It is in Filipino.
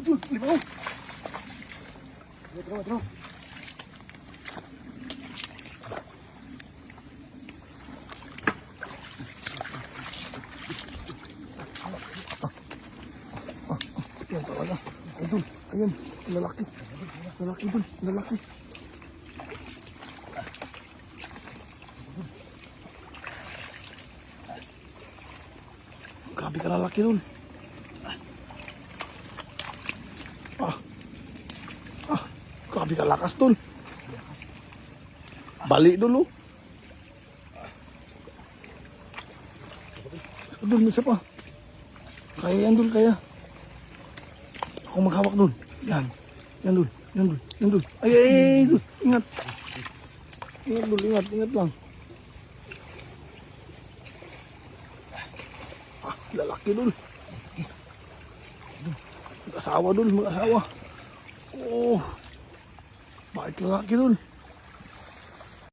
Dul, libaw. Tro. Yan talaga. Dul, ayan. Lalaki. Lalaki, Dul. Lalaki. Grabe ka lalaki, Dul. Grabe ka lakas, Dul. Bali, Dul, oh. Dul, isa pa. Kaya yan, Dul, kaya. Ako maghawak, Dul. Yan. Yan, Dul. Yan, Dul. Yan, Dul. Ay, Dul. Ingat. Ingat, Dul. Ingat. Ingat lang. Lalaki, Dul. Mag-asawa, Dul. Mag-asawa. Oh. Bakit lalaki, Dul?